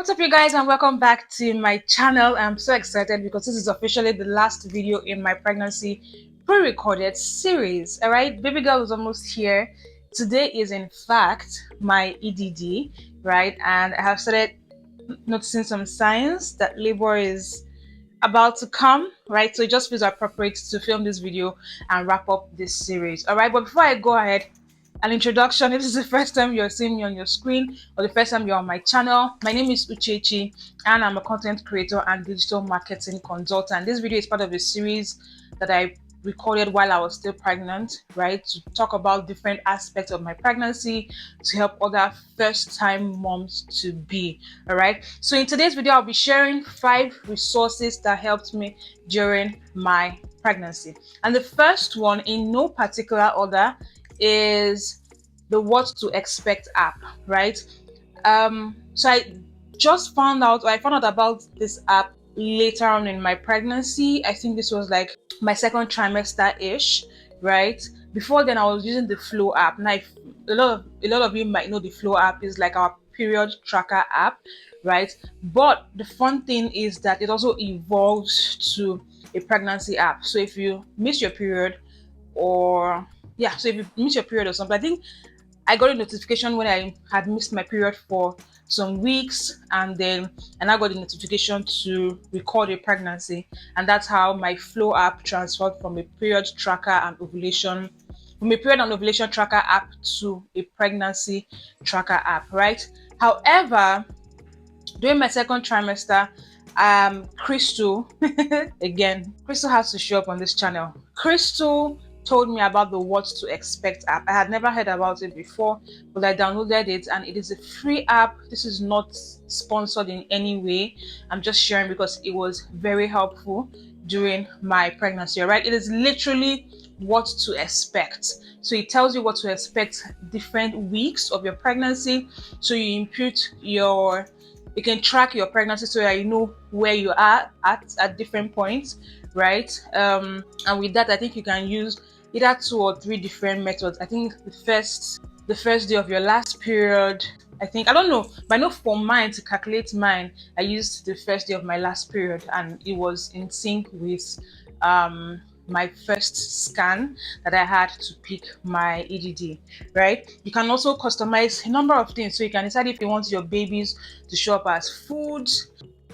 What's up, you guys, and welcome back to my channel. I'm so excited because this is officially the last video in my pregnancy pre-recorded series. All right, baby girl is almost here. Today is in fact my EDD, right? And I have started noticing some signs that labor is about to come, right? So it just feels appropriate to film this video and wrap up this series. All right, but before I go ahead, an introduction. If this is the first time you're seeing me on your screen or the first time you're on my channel, my name is Uchechi and I'm a content creator and digital marketing consultant. This video is part of a series that I recorded while I was still pregnant, right, to talk about different aspects of my pregnancy to help other first-time moms to be. All right, so in today's video I'll be sharing 5 resources that helped me during my pregnancy, and the first one, in no particular order, is the What to Expect app, right? So I found out about this app later on in my pregnancy. I think this was like my second trimester ish, right? Before then I was using the Flow app. Now a lot of you might know the Flow app is like our period tracker app, right? But the fun thing is that it also evolves to a pregnancy app. So if you miss your period, or so if you miss your period or something, I think I got a notification when I had missed my period for some weeks, and then I got a notification to record a pregnancy, and that's how my Flow app transferred from a period and ovulation tracker app to a pregnancy tracker app, right? However, during my second trimester, Crystal Crystal has to show up on this channel. Crystal told me about the What to Expect app. I had never heard about it before, but I downloaded it, and it is a free app. This is not sponsored in any way. I'm just sharing because it was very helpful during my pregnancy. All right, it is literally what to expect. So it tells you what to expect different weeks of your pregnancy. So you can track your pregnancy so that you know where you are at different points, right? And with that, I think you can use either 2 or 3 different methods. I think the first day of your last period, I don't know, but I know for mine, to calculate mine, I used the first day of my last period, and it was in sync with my first scan that I had to pick my EDD, right? You can also customize a number of things. So you can decide if you want your babies to show up as food,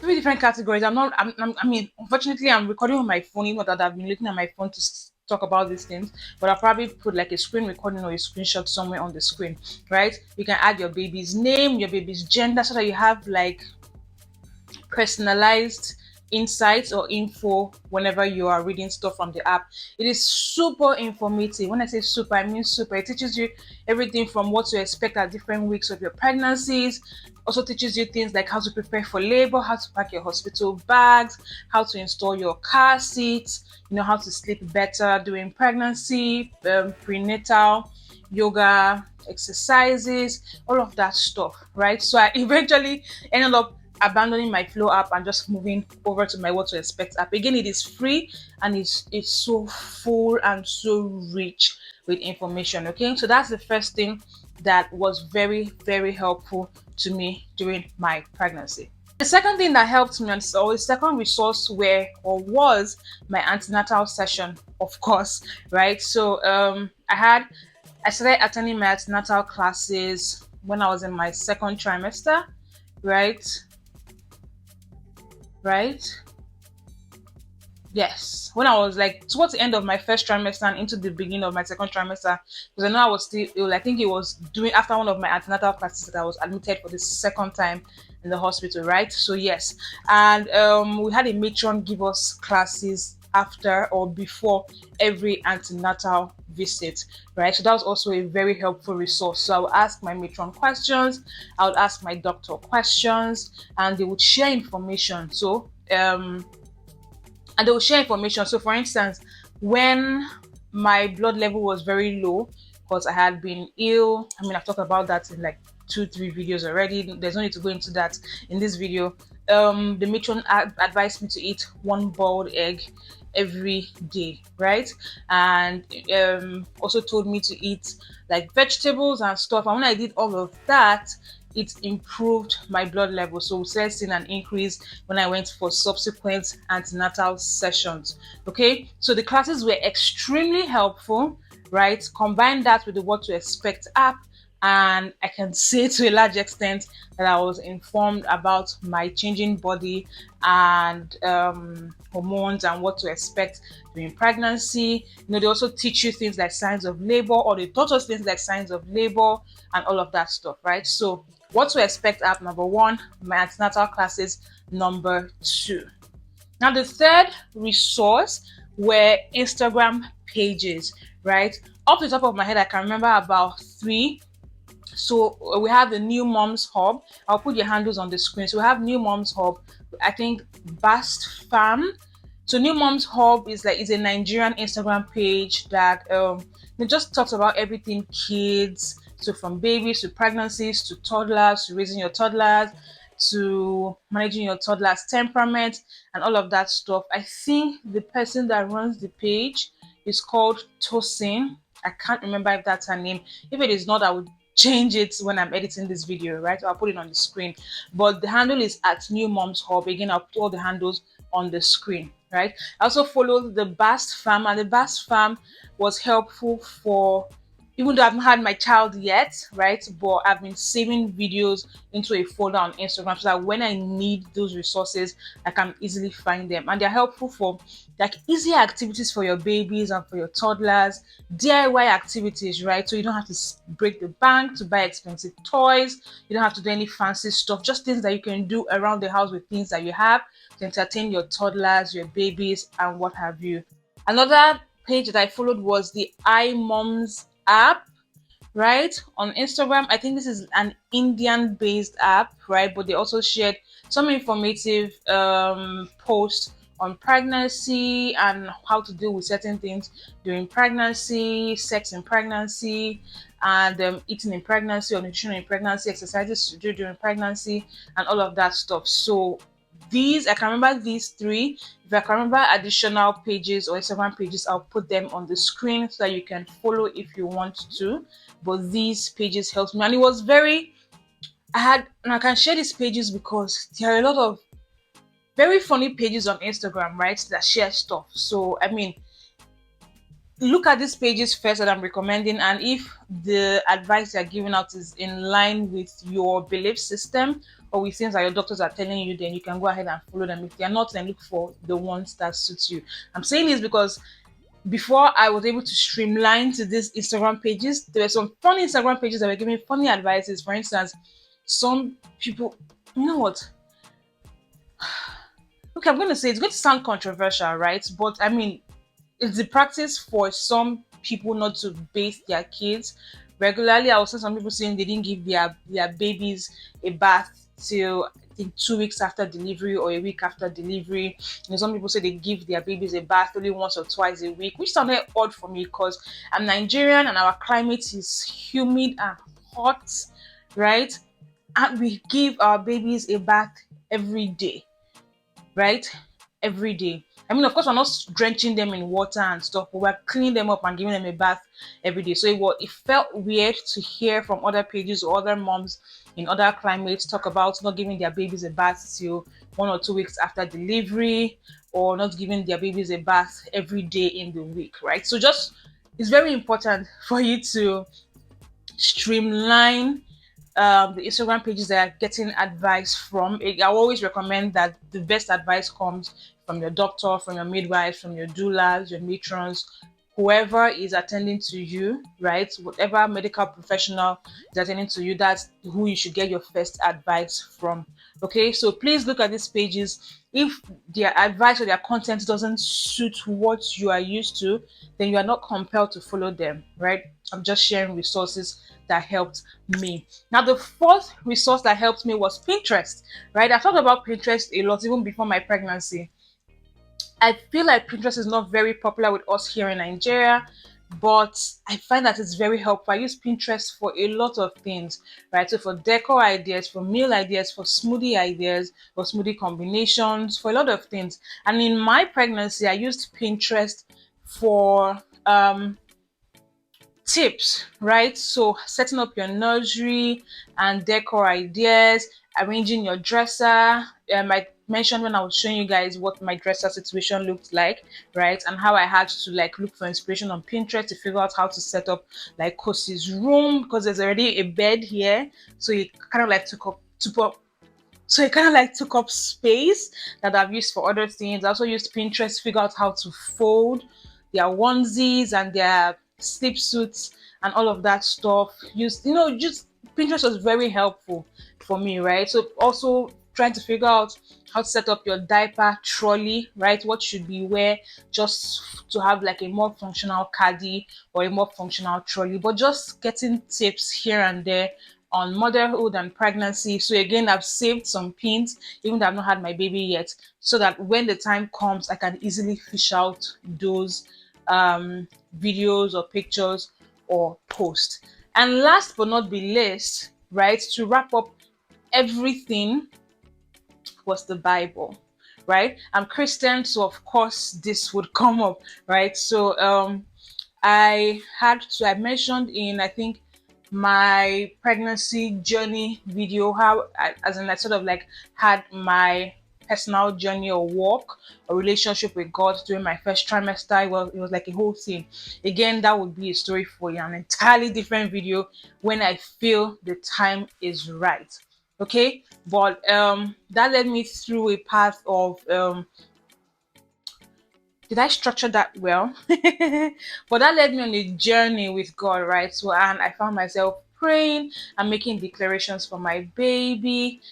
3 different categories. Unfortunately, I'm recording on my phone, even though I've been looking at my phone to talk about these things, but I'll probably put like a screen recording or a screenshot somewhere on the screen, right? You can add your baby's name, your baby's gender, so that you have like personalized insights or info whenever you are reading stuff from the app. It is super informative. When I say super, I mean super. It teaches you everything from what to expect at different weeks of your pregnancies. Also teaches you things like how to prepare for labor, how to pack your hospital bags, how to install your car seats, how to sleep better during pregnancy, prenatal, yoga, exercises, all of that stuff, right? So I eventually ended up abandoning my Flow app and just moving over to my What to Expect app. Again, it is free and it's so full and so rich with information. Okay, so that's the first thing that was very, very helpful to me during my pregnancy. The second thing that helped me, or the second resource, was my antenatal session, of course, right? So I started attending my antenatal classes when I was in my second trimester, right? Yes, when I was like towards the end of my first trimester and into the beginning of my second trimester, because I know I was still ill. I think it was doing after one of my antenatal classes that I was admitted for the second time in the hospital, right? So yes, and we had a matron give us classes after or before every antenatal visit, right? So that was also a very helpful resource. So I would ask my matron questions, I would ask my doctor questions, and they would share information. So So for instance, when my blood level was very low because I had been ill, I've talked about that in like 2-3 videos already. There's no need to go into that in this video. The matron advised me to eat 1 boiled egg every day, right? And also told me to eat like vegetables and stuff. And when I did all of that, it improved my blood level. So we started seeing an increase when I went for subsequent antenatal sessions. Okay, so the classes were extremely helpful, right? Combine that with the What to Expect app, and I can say to a large extent that I was informed about my changing body and hormones and what to expect during pregnancy. They also teach you things like signs of labor, or they taught us things like signs of labor and all of that stuff, right? So What to Expect app number 1, my antenatal classes number 2. Now the third resource were Instagram pages, right? Off the top of my head, I can remember about 3. So we have the New Moms Hub. I'll put your handles on the screen. So we have New Moms Hub, I think Bast Fam. So New Moms Hub is a Nigerian Instagram page that it just talks about everything kids. So from babies to pregnancies to toddlers to raising your toddlers to managing your toddler's temperament and all of that stuff. I think the person that runs the page is called Tosin. I can't remember if that's her name. If it is not, I would change it when I'm editing this video, right? I'll put it on the screen. But the handle is at New Moms Hub. Again, I'll put all the handles on the screen, right? I also followed the Bast Farm, and the Bast Farm was helpful for, even though I haven't had my child yet, right? But I've been saving videos into a folder on Instagram so that when I need those resources, I can easily find them. And they're helpful for like easy activities for your babies and for your toddlers, DIY activities, right? So you don't have to break the bank to buy expensive toys. You don't have to do any fancy stuff, just things that you can do around the house with things that you have to entertain your toddlers, your babies, and what have you. Another page that I followed was the iMoms app, right? On Instagram. I think this is an Indian based app, right? But they also shared some informative posts on pregnancy and how to deal with certain things during pregnancy, sex in pregnancy, and eating in pregnancy or nutrition in pregnancy, exercises to do during pregnancy, and all of that stuff. So I can remember these 3. If I can remember additional pages or Instagram pages, I'll put them on the screen so that you can follow if you want to. But these pages helped me, and it was and I can share these pages because there are a lot of very funny pages on Instagram, right, that share stuff. So I mean, look at these pages first that I'm recommending, and if the advice they're giving out is in line with your belief system or with things that your doctors are telling you, then you can go ahead and follow them. If they're not, then look for the ones that suit you. I'm saying this because before I was able to streamline to these Instagram pages, there were some funny Instagram pages that were giving funny advices. For instance, some people, you know what? Okay, I'm going to say it's going to sound controversial, right? But I mean, it's the practice for some people not to bathe their kids regularly. I was seeing some people saying they didn't give their babies a bath till I think 2 weeks after delivery or a week after delivery. Some people say they give their babies a bath only once or twice a week, which sounded odd for me because I'm Nigerian and our climate is humid and hot, right? And we give our babies a bath every day, right? Every day. I mean, of course, we're not drenching them in water and stuff, but we're cleaning them up and giving them a bath every day. So it felt weird to hear from other pages or other moms in other climates talk about not giving their babies a bath till 1 or 2 weeks after delivery, or not giving their babies a bath every day in the week, right? So it's very important for you to streamline the Instagram pages that are getting advice from. I always recommend that the best advice comes from your doctor, from your midwives, from your doulas, your matrons, whoever is attending to you, right? Whatever medical professional is attending to you, that's who you should get your first advice from. Okay, so please look at these pages. If their advice or their content doesn't suit what you are used to, then you are not compelled to follow them, right? I'm just sharing resources that helped me. Now, the 4th resource that helped me was Pinterest, right? I thought about Pinterest a lot even before my pregnancy. I feel like Pinterest is not very popular with us here in Nigeria, but I find that it's very helpful. I use Pinterest for a lot of things, right? So for decor ideas, for meal ideas, for smoothie ideas, for smoothie combinations, for a lot of things. And in my pregnancy, I used Pinterest for tips, right? So setting up your nursery and decor ideas, arranging your dresser. I mentioned when I was showing you guys what my dresser situation looked like, right? And how I had to like look for inspiration on Pinterest to figure out how to set up like Kosi's room, because there's already a bed here. So it kind of like took up space that I've used for other things. I also used Pinterest to figure out how to fold their onesies and their sleep suits and all of that stuff. Just Pinterest was very helpful for me, right? So also trying to figure out how to set up your diaper trolley, right? What should be where, just to have like a more functional caddy or a more functional trolley, but just getting tips here and there on motherhood and pregnancy. So again, I've saved some pins, even though I've not had my baby yet, so that when the time comes, I can easily fish out those videos or pictures or post. And last but not be least, right, to wrap up everything, was the Bible, right? I'm Christian, so of course this would come up, right? So I mentioned in, I think, my pregnancy journey video, how I sort of like had my personal journey or walk or relationship with God during my first trimester. It was like a whole thing. Again, that would be a story for an entirely different video when I feel the time is right. Okay, but that led me through a path of did I structure that well? But that led me on a journey with God, right? So, and I found myself praying and making declarations for my baby.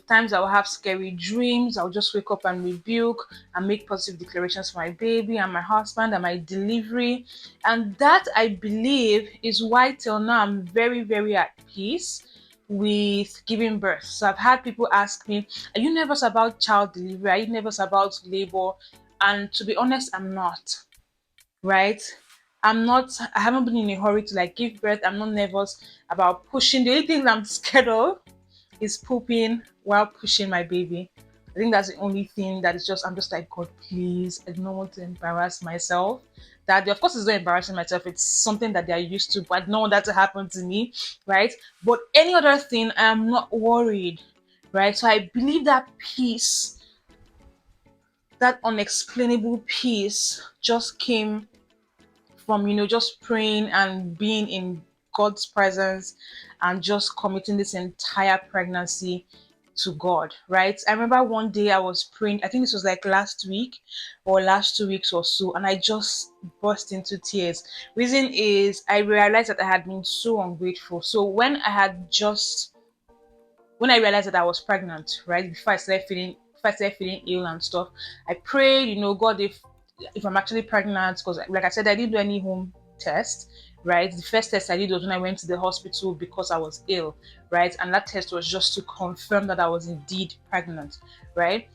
Times I will have scary dreams. I'll just wake up and rebuke and make positive declarations for my baby and my husband and my delivery. And that, I believe, is why till now I'm very, very at peace with giving birth. So I've had people ask me, are you nervous about child delivery? Are you nervous about labor? And to be honest, I'm not, right? I'm not, I haven't been in a hurry to like give birth. I'm not nervous about pushing. The only thing I'm scared of is pooping while pushing my baby. I think that's the only thing that is just, I'm just like, God, please, I don't want to embarrass myself. That, of course, it's not embarrassing myself. It's something that they're used to, but I don't want that to happen to me, right? But any other thing, I'm not worried, right? So I believe that peace, that unexplainable peace, just came from just praying and being in God's presence and just committing this entire pregnancy to God, right? I remember one day I was praying, I think this was like last week or last 2 weeks or so, and I just burst into tears. Reason is I realized that I had been so ungrateful. So when I realized that I was pregnant, right, before I started feeling ill and stuff, I prayed, God, if I'm actually pregnant, because like I said, I didn't do any home test, right? The first test I did was when I went to the hospital because I was ill, right? And that test was just to confirm that I was indeed pregnant, right?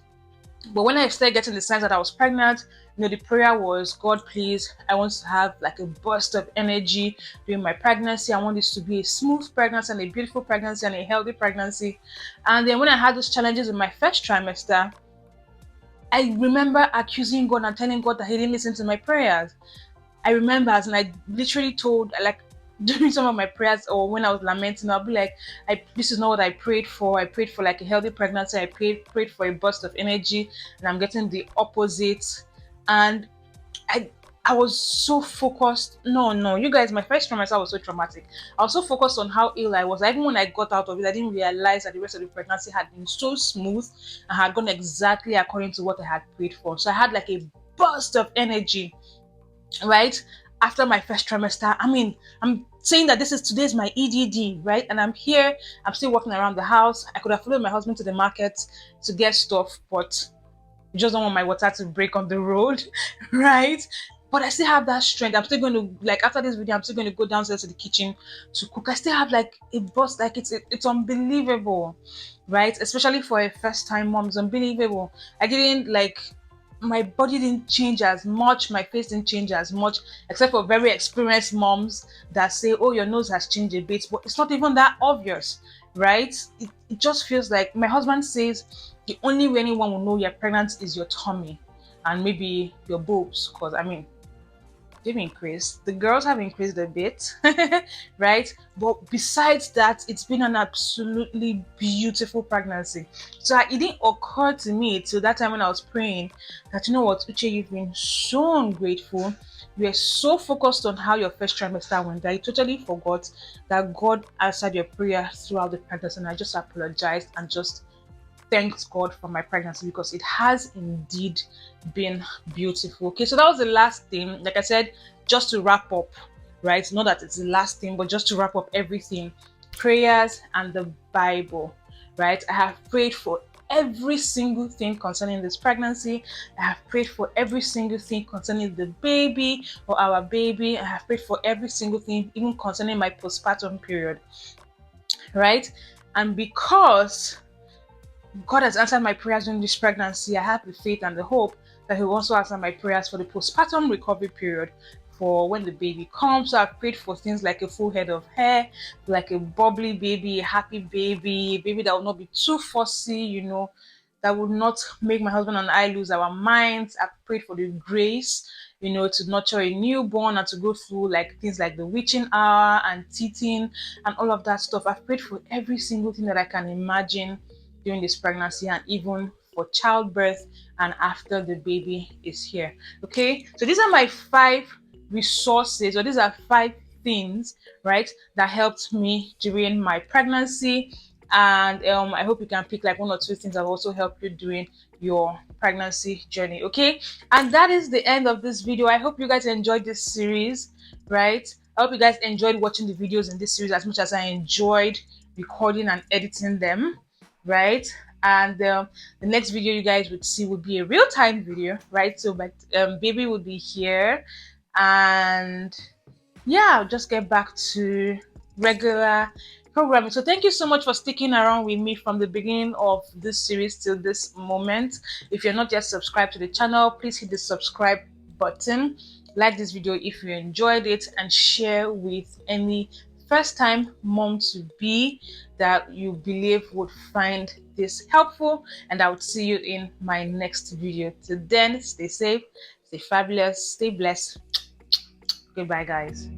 But when I started getting the signs that I was pregnant, the prayer was, God, please, I want to have like a burst of energy during my pregnancy. I want this to be a smooth pregnancy and a beautiful pregnancy and a healthy pregnancy. And then when I had those challenges in my first trimester, I remember accusing God and telling God that He didn't listen to my prayers. I remember, and I literally told, like, during some of my prayers or when I was lamenting, I'll be like, this is not what I prayed for. I prayed for like a healthy pregnancy. I prayed for a burst of energy, and I'm getting the opposite. And I I was so focused. No, you guys, my first trimester was so traumatic. I was so focused on how ill I was. Even when I got out of it, I didn't realize that the rest of the pregnancy had been so smooth and had gone exactly according to what I had prayed for. So I had like a burst of energy, right? After my first trimester. I mean, I'm saying that today's my EDD, right? And I'm here, I'm still walking around the house. I could have followed my husband to the market to get stuff, but I just don't want my water to break on the road, right? But I still have that strength. I'm still going to, like, after this video, I'm still going to go downstairs to the kitchen to cook. I still have like a burst, like it's unbelievable, right? Especially for a first time mom, it's unbelievable. I didn't like, my body didn't change as much, my face didn't change as much, except for very experienced moms that say, oh, your nose has changed a bit, but it's not even that obvious, right? It just feels like, my husband says the only way anyone will know you're pregnant is your tummy and maybe your boobs, because I mean, they've increased. The girls have increased a bit, right? But besides that, it's been an absolutely beautiful pregnancy. So it didn't occur to me till that time when I was praying that, you know what, Uche, you've been so ungrateful. You were so focused on how your first trimester went that you totally forgot that God answered your prayer throughout the pregnancy. And I just apologized and just thanked God for my pregnancy because it has indeed been beautiful. Okay, so that was the last thing. Like I said, just to wrap up, right? Not that it's the last thing, but just to wrap up everything, prayers and the Bible, right? I have prayed for every single thing concerning this pregnancy. I have prayed for every single thing concerning the baby or our baby. I have prayed for every single thing, even concerning my postpartum period, right? And because God has answered my prayers during this pregnancy, I have the faith and the hope that He will also answer my prayers for the postpartum recovery period for when the baby comes. So I've prayed for things like a full head of hair, like a bubbly baby, a happy baby, a baby that will not be too fussy, that would not make my husband and I lose our minds. I've prayed for the grace, to nurture a newborn and to go through like things like the witching hour and teething and all of that stuff. I've prayed for every single thing that I can imagine during this pregnancy and even for childbirth and after the baby is here. Okay, so these are my 5 resources, or these are 5 things, right, that helped me during my pregnancy. And I hope you can pick like 1 or 2 things that will also help you during your pregnancy journey. Okay, and that is the end of this video. I hope you guys enjoyed this series, right? I hope you guys enjoyed watching the videos in this series as much as I enjoyed recording and editing them, right? And the next video you guys would see would be a real-time video, right? So my baby would be here, and yeah, I'll just get back to regular programming. So thank you so much for sticking around with me from the beginning of this series till this moment. If you're not yet subscribed to the channel, please hit the subscribe button, like this video if you enjoyed it, and share with any first time mom to be that you believe would find this helpful. And I would see you in my next video. Till then, stay safe, stay fabulous, stay blessed. Goodbye, guys.